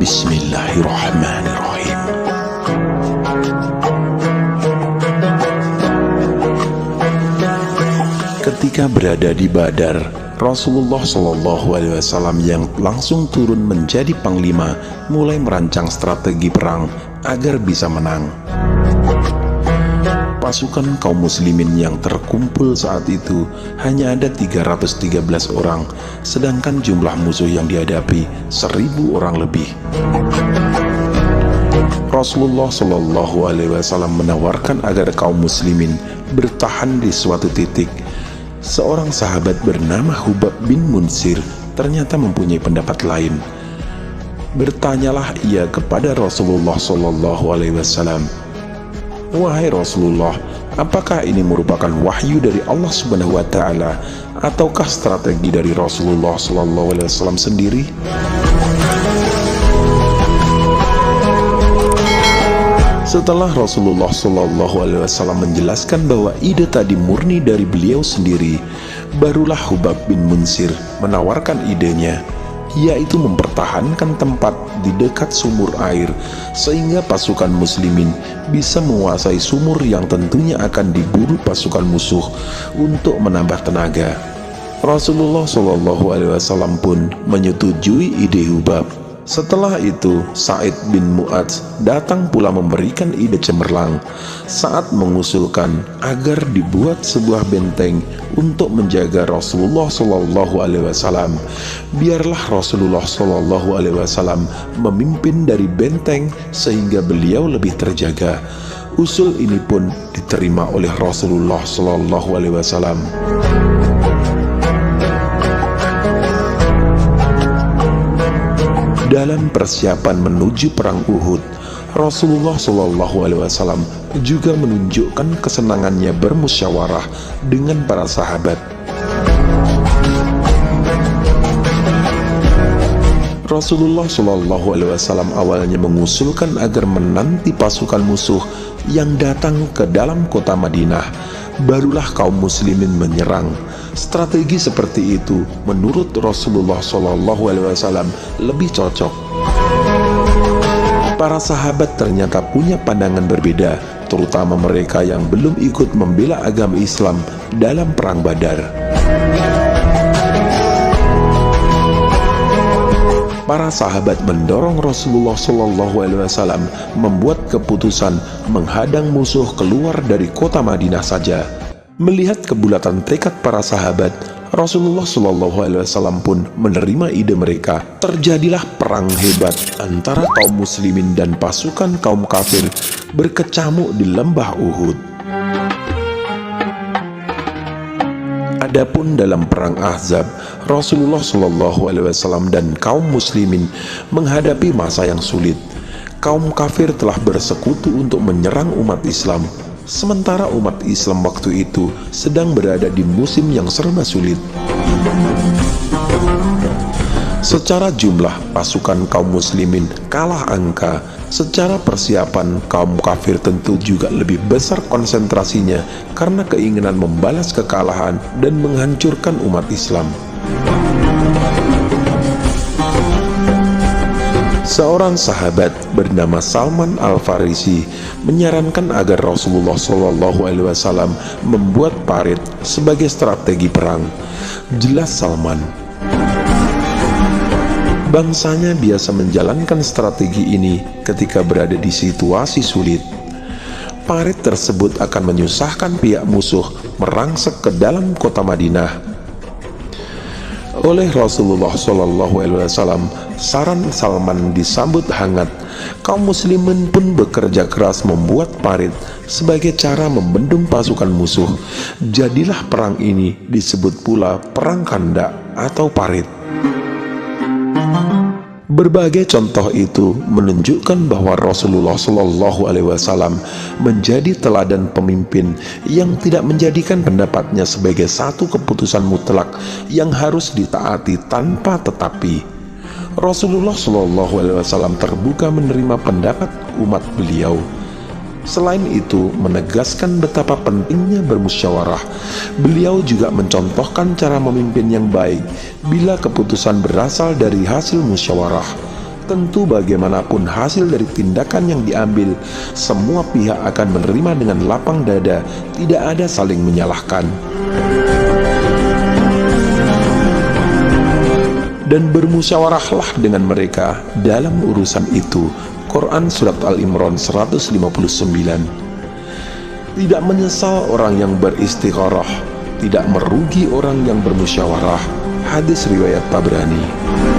Bismillahirrahmanirrahim. Ketika berada di Badar, Rasulullah SAW yang langsung turun menjadi panglima mulai merancang strategi perang agar bisa menang. Pasukan kaum muslimin yang terkumpul saat itu hanya ada 313 orang, sedangkan jumlah musuh yang dihadapi 1.000 orang lebih. Rasulullah SAW menawarkan agar kaum muslimin bertahan di suatu titik. Seorang sahabat bernama Hubab bin Munsir ternyata mempunyai pendapat lain. Bertanyalah ia kepada Rasulullah SAW, "Wahai Rasulullah, apakah ini merupakan wahyu dari Allah Subhanahu wa Ta'ala ataukah strategi dari Rasulullah SAW sendiri?" Setelah Rasulullah SAW menjelaskan bahwa ide tadi murni dari beliau sendiri, barulah Hubab bin Munsir menawarkan idenya, yaitu mempertahankan tempat di dekat sumur air sehingga pasukan muslimin bisa menguasai sumur yang tentunya akan diburu pasukan musuh untuk menambah tenaga. Rasulullah SAW pun menyetujui ide Hubab. Setelah itu, Sa'id bin Mu'adz datang pula memberikan ide cemerlang saat mengusulkan agar dibuat sebuah benteng untuk menjaga Rasulullah SAW. Biarlah Rasulullah SAW memimpin dari benteng sehingga beliau lebih terjaga. Usul ini pun diterima oleh Rasulullah SAW. Dalam persiapan menuju perang Uhud, Rasulullah SAW juga menunjukkan kesenangannya bermusyawarah dengan para sahabat. Rasulullah SAW awalnya mengusulkan agar menanti pasukan musuh yang datang ke dalam kota Madinah, barulah kaum muslimin menyerang. Strategi seperti itu menurut Rasulullah SAW lebih cocok. Para sahabat ternyata punya pandangan berbeda, terutama mereka yang belum ikut membela agama Islam dalam perang Badar. Para sahabat mendorong Rasulullah SAW membuat keputusan menghadang musuh keluar dari kota Madinah saja. Melihat kebulatan tekad para sahabat, Rasulullah SAW pun menerima ide mereka. Terjadilah perang hebat antara kaum muslimin dan pasukan kaum kafir berkecamuk di lembah Uhud. Adapun dalam perang Ahzab, Rasulullah SAW dan kaum muslimin menghadapi masa yang sulit. Kaum kafir telah bersekutu untuk menyerang umat Islam, sementara umat Islam waktu itu sedang berada di musim yang serba sulit. Secara jumlah, pasukan kaum muslimin kalah angka. Secara persiapan, kaum kafir tentu juga lebih besar konsentrasinya karena keinginan membalas kekalahan dan menghancurkan umat Islam. Seorang sahabat bernama Salman Al-Farisi menyarankan agar Rasulullah SAW membuat parit sebagai strategi perang. Jelas Salman, bangsanya biasa menjalankan strategi ini ketika berada di situasi sulit. Parit tersebut akan menyusahkan pihak musuh merangsek ke dalam kota Madinah. Oleh Rasulullah SAW, saran Salman disambut hangat. Kaum muslimin pun bekerja keras membuat parit sebagai cara membendung pasukan musuh. Jadilah perang ini disebut pula Perang Khandak atau parit. Berbagai contoh itu menunjukkan bahwa Rasulullah SAW menjadi teladan pemimpin yang tidak menjadikan pendapatnya sebagai satu keputusan mutlak yang harus ditaati tanpa tetapi. Rasulullah SAW terbuka menerima pendapat umat beliau. Selain itu, menegaskan betapa pentingnya bermusyawarah. Beliau juga mencontohkan cara memimpin yang baik bila keputusan berasal dari hasil musyawarah. Tentu bagaimanapun hasil dari tindakan yang diambil, semua pihak akan menerima dengan lapang dada, tidak ada saling menyalahkan. Dan bermusyawarahlah dengan mereka dalam urusan itu. Quran Surat Al-Imran 159. Tidak menyesal orang yang beristikharah, tidak merugi orang yang bermusyawarah. Hadis riwayat Tabrani.